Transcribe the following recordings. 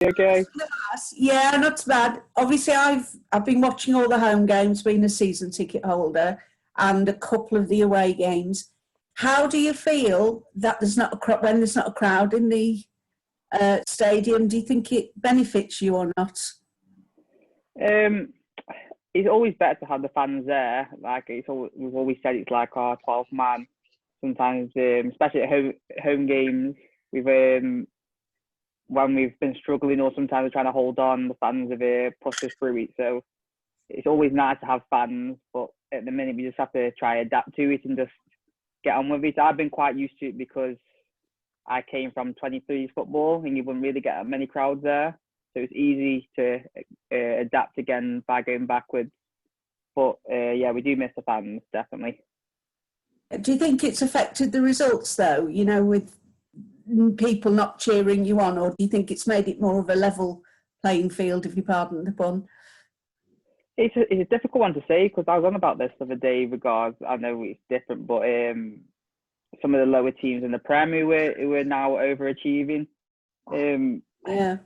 Okay. Yeah, not too bad. Obviously, I've been watching all the home games, being a season ticket holder, and a couple of the away games. How do you feel that there's not when there's not a crowd in the stadium? Do you think it benefits you or not? It's always better to have the fans there. Like we've always said, it's like our 12th man. Sometimes, especially at home games, when we've been struggling or sometimes we're trying to hold on, the fans have pushed us through it. So it's always nice to have fans, but at the minute we just have to try adapt to it and just get on with it. I've been quite used to it because I came from 23s football and you wouldn't really get many crowds there. So it's easy to adapt again by going backwards. But yeah, we do miss the fans, definitely. Do you think it's affected the results though, with people not cheering you on, or do you think it's made it more of a level playing field, if you pardon the pun? It's a difficult one to say because I was on about this the other day regards, I know it's different, but some of the lower teams in the Prem who are now overachieving. Yeah.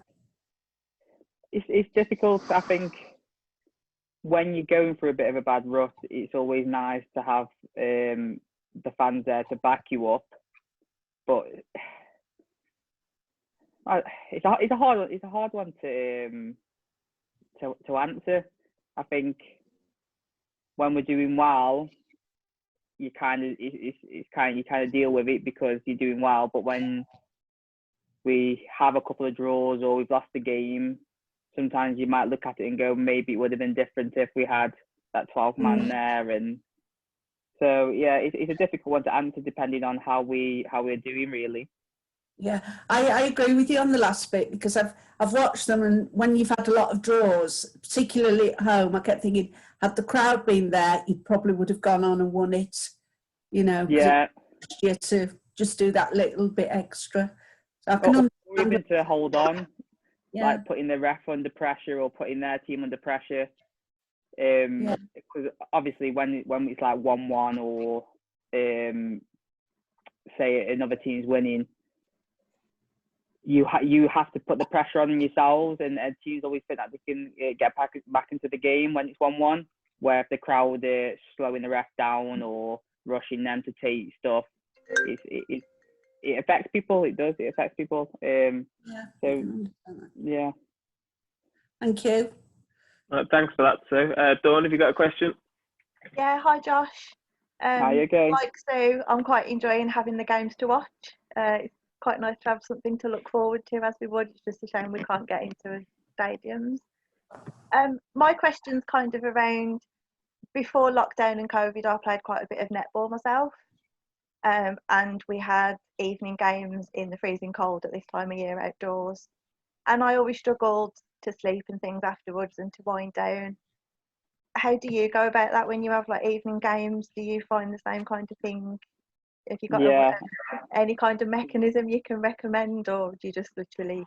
It's difficult. I think when you're going through a bit of a bad rut, it's always nice to have the fans there to back you up. But it's a hard one to answer. I think when we're doing well, you kind of deal with it because you're doing well. But when we have a couple of draws or we've lost the game, sometimes you might look at it and go, maybe it would have been different if we had that 12th man there. And so yeah, it's a difficult one to answer depending on how we're doing, really. Yeah, I agree with you on the last bit because I've watched them, and when you've had a lot of draws, particularly at home, I kept thinking, had the crowd been there, you probably would have gone on and won it. Yeah. You to just do that little bit extra. So I can even to hold on, like putting the ref under pressure or putting their team under pressure. Because obviously when it's like 1-1 or say another team's winning, you have to put the pressure on yourselves, and teams always think that they can get back into the game when it's 1-1. Where if the crowd are slowing the ref down or rushing them to take stuff, it affects people. It does. It affects people. So yeah. Thank you. Thanks for that, Sue. Dawn, have you got a question? Yeah, hi Josh. Hi, okay. Like Sue, I'm quite enjoying having the games to watch. It's quite nice to have something to look forward to as we would. It's just a shame we can't get into stadiums. My question's kind of around, before lockdown and COVID, I played quite a bit of netball myself. And we had evening games in the freezing cold at this time of year outdoors. And I always struggled to sleep and things afterwards and to wind down. How do you go about that when you have like evening games? Do you find the same kind of thing? Have you got any kind of mechanism you can recommend, or do you just literally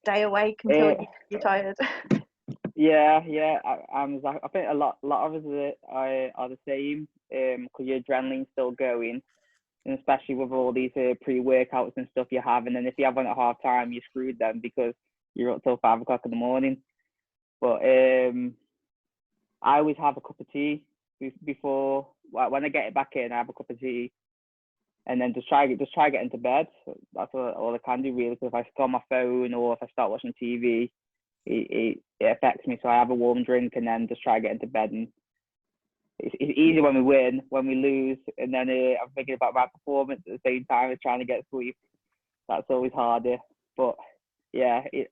stay awake until you're tired? Yeah. I think a lot of us are the same because your adrenaline's still going, and especially with all these pre-workouts and stuff you have, and then if you have one at half time, you're screwed then because you're up till 5 o'clock in the morning. But I always have a cup of tea before, when I get it back in. I have a cup of tea, and then just try getting to bed. So that's all I can do really. Because if I go on my phone or if I start watching TV, it affects me. So I have a warm drink and then just try getting to bed. And it's easy when we win. When we lose, and then I'm thinking about my performance at the same time as trying to get sleep. That's always harder. But yeah, it's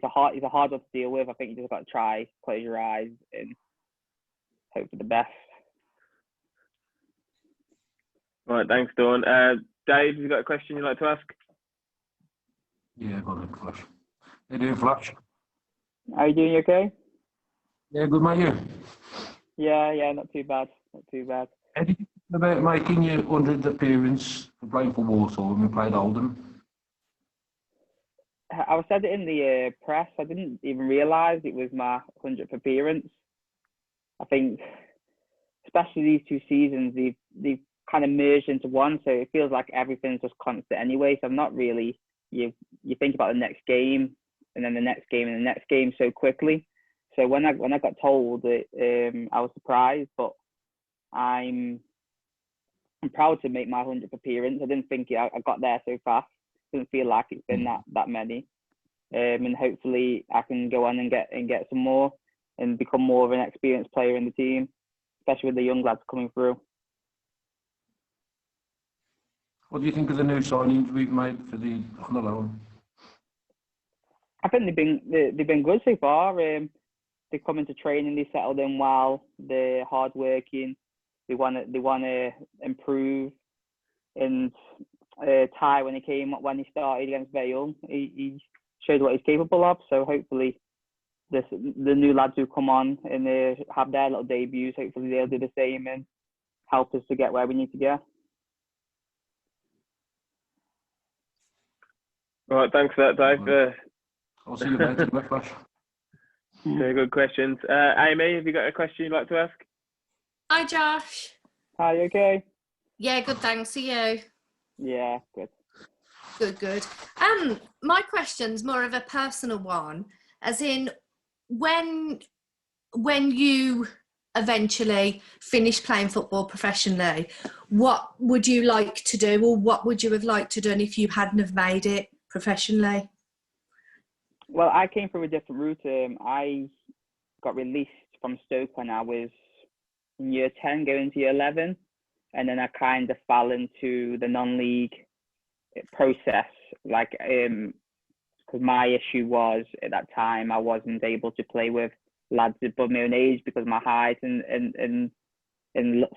a hard one to deal with. I think you just got to try, close your eyes, and hope for the best. Right, thanks, Dawn. Dave, have you got a question you'd like to ask? Yeah, got it, Flash. How you doing, Flash? Are you doing okay? Yeah, good, mate. You? Yeah, not too bad. Not too bad. How did you think about making your 100th appearance for playing for Walsall when we played Oldham? I said it in the press. I didn't even realise it was my 100th appearance. I think, especially these 2 seasons, they've kind of merged into one, so it feels like everything's just constant anyway. So I've not really you think about the next game, and then the next game and the next game so quickly. So when I got told it, I was surprised, but I'm proud to make my 100th appearance. I didn't think I got there so fast. Didn't feel like it's been that many. And hopefully I can go on and get some more and become more of an experienced player in the team, especially with the young lads coming through. What do you think of the new signings we've made for the on the loan? I think they've been good so far. They come into training, they settled in well. They're hardworking. They want to improve. And Ty, when he started against Vale, he showed what he's capable of. So hopefully, the new lads who come on and they have their little debuts, hopefully they'll do the same and help us to get where we need to get. All right, thanks for that, Dave. I'll see you later, Flash. Very good questions. Amy, have you got a question you'd like to ask? Hi, Josh. Hi, you okay? Yeah, good, thanks. Are you? Yeah, good. Good. My question's more of a personal one, as in when you eventually finish playing football professionally, what would you like to do, or what would you have liked to do if you hadn't have made it professionally? Well, I came from a different route. I got released from Stoke when I was in year 10, going to year 11. And then I kind of fell into the non-league process. Like, because my issue was, at that time, I wasn't able to play with lads above my own age because of my height and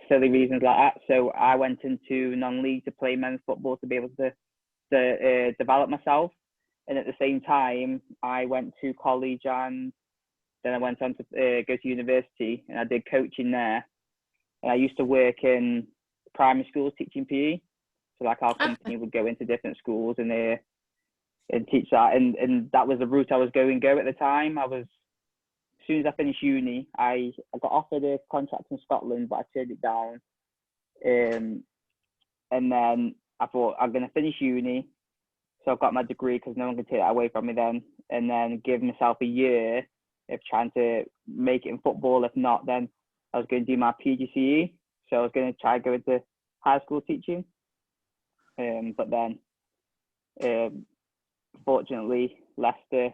silly reasons like that. So I went into non-league to play men's football to be able to develop myself. And at the same time, I went to college and then I went on to go to university, and I did coaching there. And I used to work in primary schools teaching PE. So like our company would go into different schools and teach that. And that was the route I was going at the time. As soon as I finished uni, I got offered a contract in Scotland, but I turned it down. And then I thought, I'm going to finish uni. So I got my degree because no one can take that away from me then. And then give myself a year of trying to make it in football. If not, then I was going to do my PGCE. So I was going to try to go into high school teaching. But then, fortunately, Leicester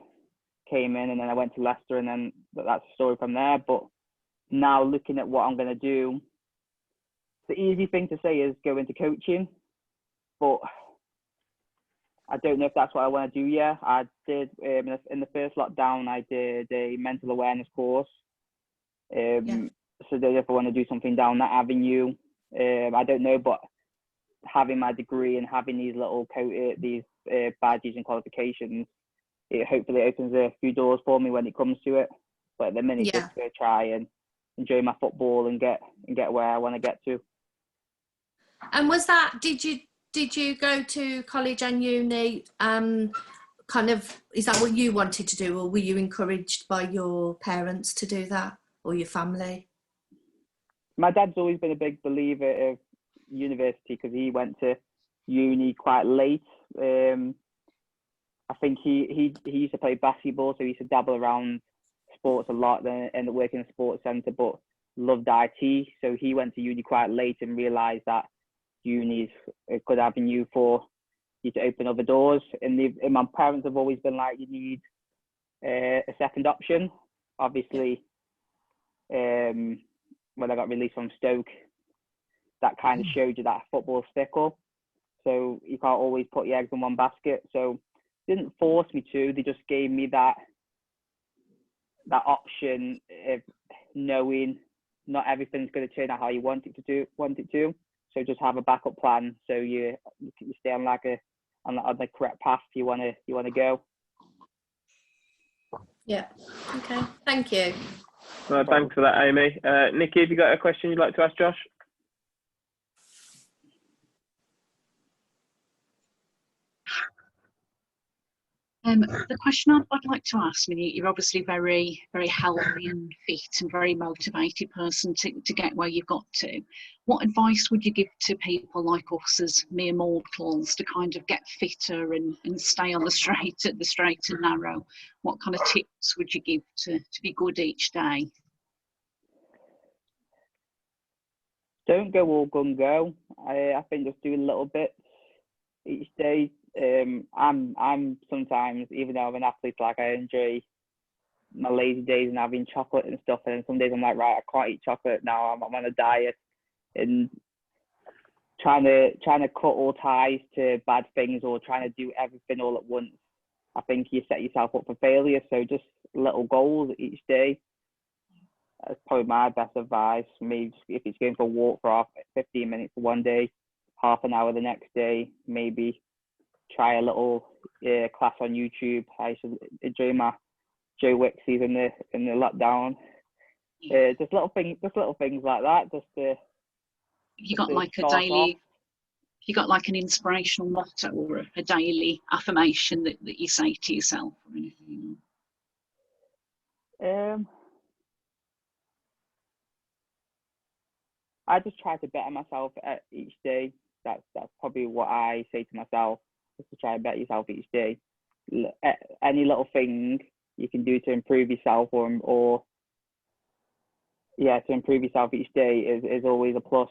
came in, and then I went to Leicester, and then that's the story from there. But now looking at what I'm going to do, the easy thing to say is go into coaching. But I don't know if that's what I want to do yet. I did, in the first lockdown, I did a mental awareness course. So I don't know if I want to do something down that avenue. I don't know, but having my degree and having these little these badges and qualifications, it hopefully opens a few doors for me when it comes to it. But at the minute, just to try and enjoy my football and get where I want to get to. And was that, did you go to college and uni, kind of, is that what you wanted to do, or were you encouraged by your parents to do that, or your family? My dad's always been a big believer of university because he went to uni quite late. I think he used to play basketball, so he used to dabble around sports a lot, then ended up working in a sports centre, but loved IT. So he went to uni quite late and realised that uni is a good avenue for you to open other doors. And my parents have always been like, you need a second option. Obviously, when I got released from Stoke, that kind of showed you that football's fickle. So you can't always put your eggs in one basket. So they didn't force me to. They just gave me that option of knowing not everything's going to turn out how you want it to. So just have a backup plan so you stay on on the correct path you want to go. Yeah. Okay. Thank you. Well, thanks for that, Amy. Nikki, have you got a question you'd like to ask Josh? The question I'd like to ask, I mean, you're obviously very, very healthy and fit and very motivated person to get where you've got to. What advice would you give to people like us as mere mortals to kind of get fitter and stay on the straight and narrow? What kind of tips would you give to be good each day? Don't go all gung go. I think just do little bits each day. I'm sometimes, even though I'm an athlete, like I enjoy my lazy days and having chocolate and stuff. And some days I'm like, right, I can't eat chocolate now. I'm on a diet, and trying to cut all ties to bad things or trying to do everything all at once. I think you set yourself up for failure. So just little goals each day. That's probably my best advice for me. If it's going for a walk for 15 minutes one day, half an hour the next day, maybe try a little class on YouTube. I used to enjoy my Joe Wixies in the lockdown. Just little things like that. You got like a daily. Off. You got like an inspirational motto or a daily affirmation that you say to yourself or anything? I just try to better myself each day. That's probably what I say to myself, just to try and better yourself each day. Any little thing you can do to improve yourself or to improve yourself each day is always a plus.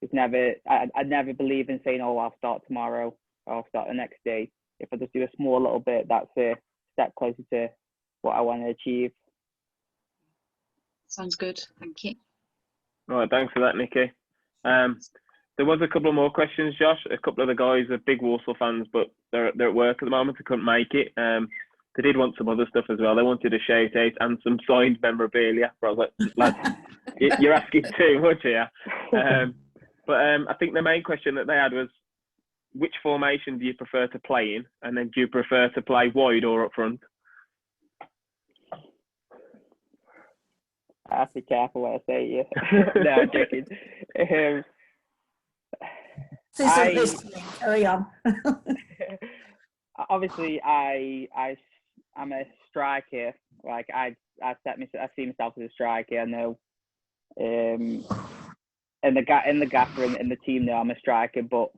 It's never, I never believe in saying, oh, I'll start tomorrow, or I'll start the next day. If I just do a small little bit, that's a step closer to what I want to achieve. Sounds good, thank you. Right, thanks for that, Nikki. There was a couple of more questions, Josh. A couple of the guys are big Walsall fans, but they're at work at the moment. They couldn't make it. They did want some other stuff as well. They wanted a shout out and some signed memorabilia. But I was like, lads, you're asking too much here. But I think the main question that they had was, which formation do you prefer to play in? And then do you prefer to play wide or up front? I have to be careful what I say, yeah. No, I'm joking. Carry on. Obviously, I'm a striker. Like I see myself as a striker. I know, in the gaffer and in the team now, I'm a striker. But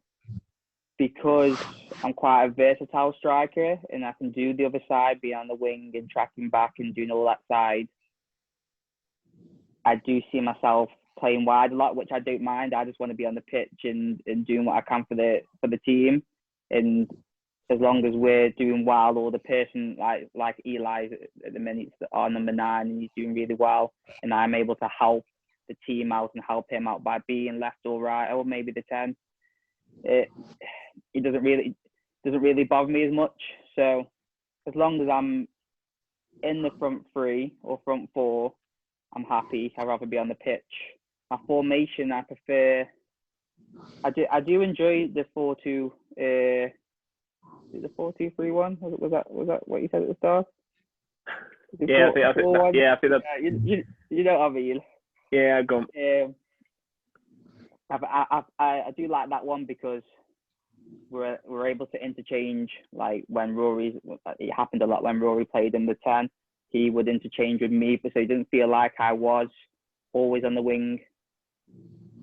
because I'm quite a versatile striker and I can do the other side, be on the wing and tracking back and doing all that side, I do see myself playing wide a lot, which I don't mind. I just want to be on the pitch and doing what I can for the team. And as long as we're doing well, or the person like Eli at the minute our number 9 and he's doing really well, and I'm able to help the team out and help him out by being left or right, or maybe the 10, it doesn't really bother me as much. So as long as I'm in the front 3 or front 4, I'm happy. I'd rather be on the pitch. My formation, I prefer. I do enjoy the 4-2. The 4-2-3-1. Was that what you said at the start? Yeah, I think that. You know what I mean. Yeah, go on. I do like that one because we're able to interchange. Like when it happened a lot when Rory played in the 10. He would interchange with me, so he didn't feel like I was always on the wing.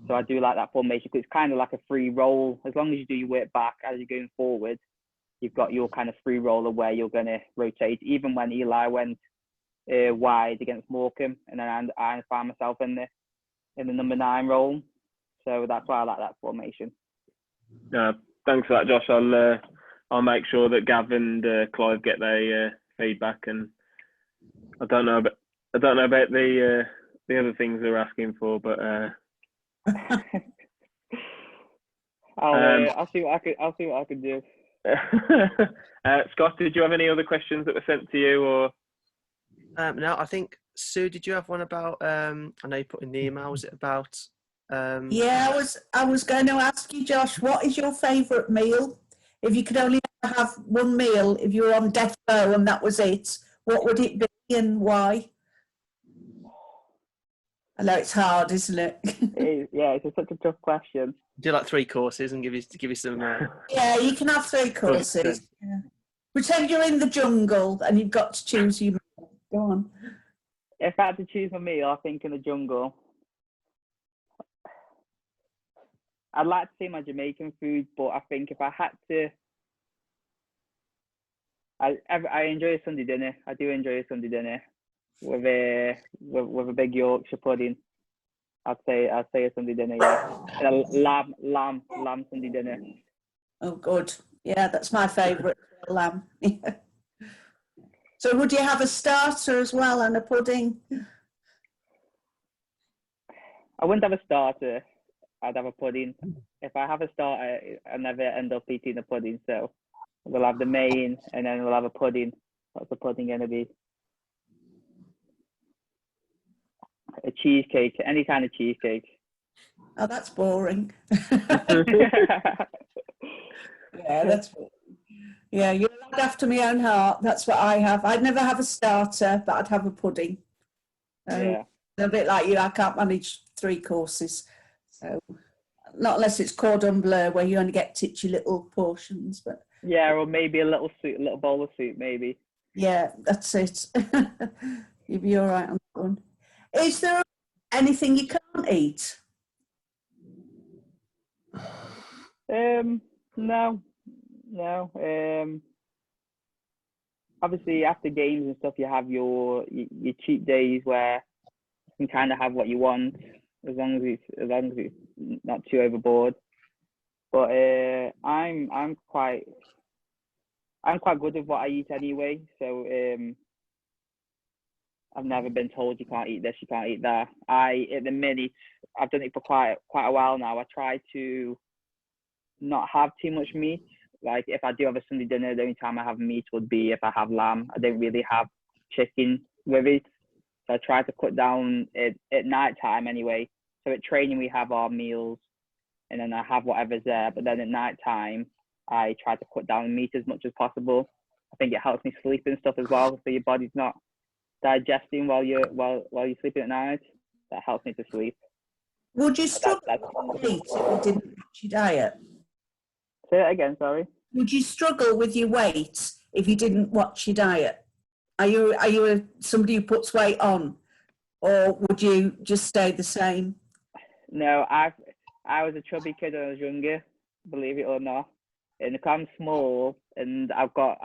So I do like that formation because it's kind of like a free roll. As long as you do your work back as you're going forward, you've got your kind of free roller where you're going to rotate. Even when Eli went wide against Morecambe, and then I found myself in the number 9 role. So that's why I like that formation. Thanks for that, Josh. I'll make sure that Gav and Clive get their feedback, and I don't know about the other things they're asking for, but I'll see what I can do. Scott, did you have any other questions that were sent to you, or? No, I think Sue, did you have one about? I know you put in the email. Was it about? Yeah, I was going to ask you, Josh, what is your favourite meal? If you could only have one meal, if you were on death row and that was it, what would it be and why? I know it's hard, isn't it? It's such a tough question. Do like 3 courses and give you some. Yeah, you can have 3 courses. Yeah. Pretend you're in the jungle and you've got to choose your meal. Go on. If I had to choose my meal, I think in the jungle, I'd like to say my Jamaican food, but I think if I had to, I enjoy a Sunday dinner. I do enjoy a Sunday dinner with a big Yorkshire pudding. I'd say a Sunday dinner, yeah. And a lamb Sunday dinner. Oh, good. Yeah, that's my favourite, lamb. So would you have a starter as well and a pudding? I wouldn't have a starter. I'd have a pudding. If I have a starter, I never end up eating the pudding. So we'll have the main, and then we'll have a pudding. What's the pudding gonna be? A cheesecake, any kind of cheesecake. Oh, that's boring. Yeah, that's boring. Yeah, you're a lad after my own heart. That's what I have. I'd never have a starter, but I'd have a pudding. Yeah. A bit like you, I can't manage 3 courses. So, not unless it's cordon bleu where you only get titchy little portions. But Yeah, or maybe a little soup, a little bowl of soup, maybe. yeah, that's it. You'll be all right on that one. Is there anything you can't eat? No. Obviously, after games and stuff, you have your cheat days where you can kind of have what you want, as long as it's not too overboard. But I'm quite good with what I eat anyway. So I've never been told you can't eat this, you can't eat that. At the minute, I've done it for quite a while now. I try to not have too much meat. Like if I do have a Sunday dinner, the only time I have meat would be if I have lamb. I don't really have chicken with it. So I try to cut down at night time anyway. So at training we have our meals and then I have whatever's there. But then at night time I try to cut down meat as much as possible. I think it helps me sleep and stuff as well. So your body's not digesting while you're sleeping at night. That helps me to sleep. Would you struggle with your weight if you didn't watch your diet? Say that again, sorry. Would you struggle with your weight if you didn't watch your diet? Are you somebody who puts weight on, or would you just stay the same? No, I was a chubby kid when I was younger, believe it or not. And if I'm small and I got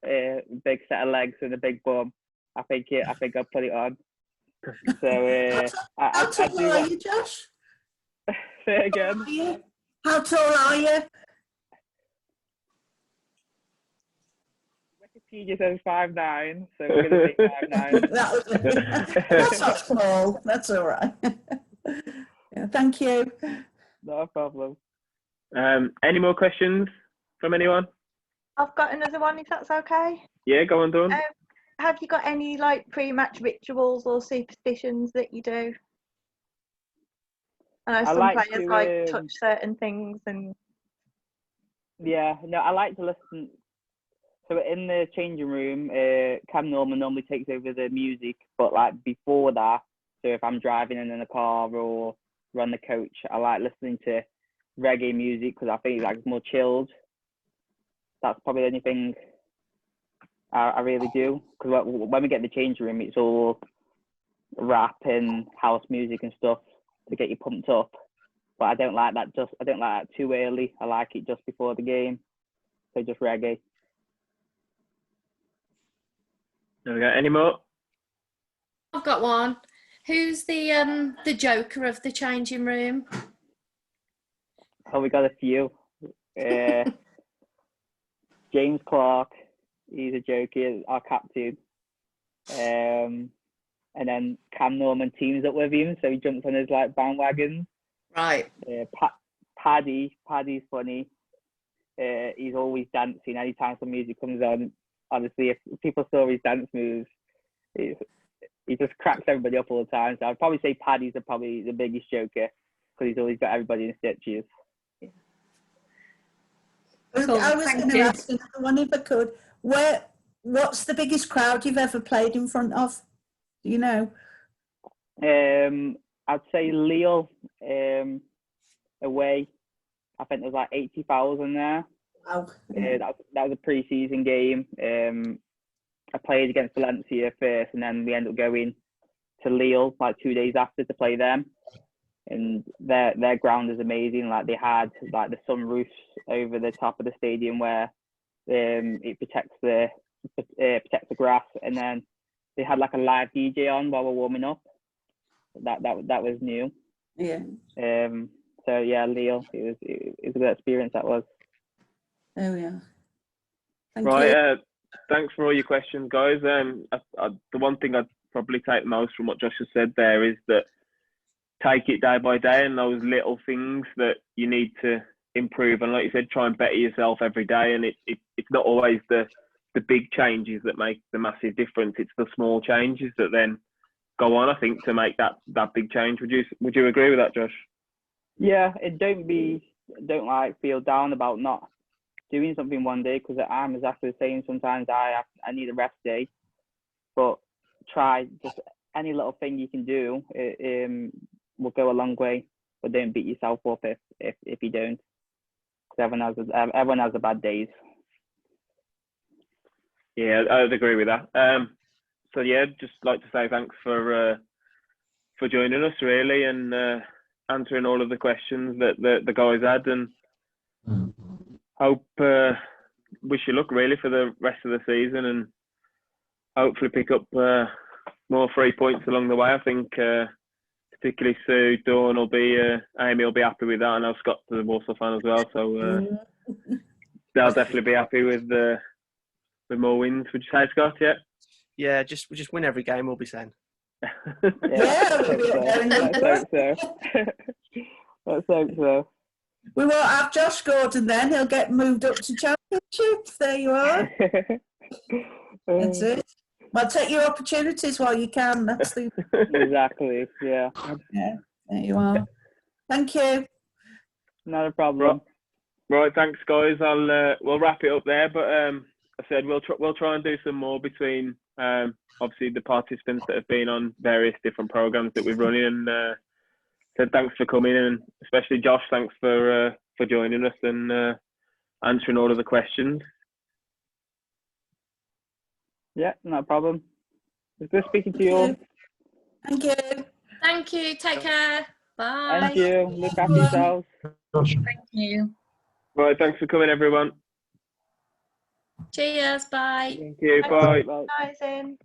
a big set of legs and a big bum, I think I'll put it on. So how tall are you, Josh? Say it again. How tall are you? Wikipedia says 5'9", so we're gonna say 5'9". That's not small. That's all right. Yeah, thank you. No problem. Any more questions from anyone? I've got another one, if that's okay. Yeah, go on, Dawn. Have you got any like pre-match rituals or superstitions that you do? I know some players touch certain things and. Yeah, no, I like to listen. So in the changing room, Cam Norman normally takes over the music, but like before that, so if I'm driving in a car or on the coach, I like listening to reggae music because I think it's more chilled. That's probably the only thing I really do. Because when we get in the changing room, it's all rap and house music and stuff to get you pumped up. But I don't like that too early. I like it just before the game. So just reggae. There we go. Any more? I've got one. Who's the joker of the changing room? Oh, we got a few. James Clark, he's a joker, our captain. And then Cam Norman teams up with him, so he jumps on his bandwagon. Right. Paddy's funny. He's always dancing anytime some music comes on. Obviously, if people saw his dance moves, he just cracks everybody up all the time. So I'd probably say Paddy's probably the biggest joker because he's always got everybody in stitches. Cool. I was going to ask another one if I could. What's the biggest crowd you've ever played in front of? Do you know? I'd say Lille away. I think there's 80,000 there. Wow. That was a pre-season game. I played against Valencia first, and then we ended up going to Lille like 2 days after to play them. And their ground is amazing. Like they had like the sunroofs over the top of the stadium where it protects the grass, and then they had like a live DJ on while we're warming up. That was new. Yeah. So yeah, Lille. It was a good experience. That was. Oh yeah. Thank Right. you. Thanks for all your questions, guys. The one thing I'd probably take most from what Josh has said there is that take it day by day, and those little things that you need to improve. And like you said, try and better yourself every day. And it's not always the big changes that make the massive difference. It's the small changes that then go on, I think, to make that big change. Would you agree with that, Josh? Yeah, don't feel down about not doing something one day, because I'm exactly the same. Sometimes I need a rest day, but try just any little thing you can do. Will go a long way. But don't beat yourself up if you don't. Because everyone has the bad days. Yeah, I'd agree with that. So yeah, just like to say thanks for joining us, really, and answering all of the questions that the guys had, and hope wish you luck really for the rest of the season, and hopefully pick up more 3 points along the way. I think particularly Sue, Dawn Amy will be happy with that. I know Scott's a Walsall fan as well, so they'll definitely be happy with more wins. Would you say, Scott? Yeah. Yeah, just win every game, we'll be saying. Yeah, let's hope so. Let's hope so. We won't have Josh Gordon then. He'll get moved up to Championship. There you are. That's it. Well, take your opportunities while you can. That's the Exactly. Yeah. Yeah. There you are. Thank you. Not a problem. Right. Thanks, guys. We'll wrap it up there. But I said we'll try and do some more between obviously the participants that have been on various different programs that we're running. And said thanks for coming, and especially Josh, thanks for joining us and answering all of the questions. Yeah, no problem. It's good speaking to you all. Thank you. Thank you. Take care. Bye. Thank you. Look after yourselves. Thank you. Right, thanks for coming, everyone. Cheers. Bye. Thank you. Bye. Bye. Bye, Zin.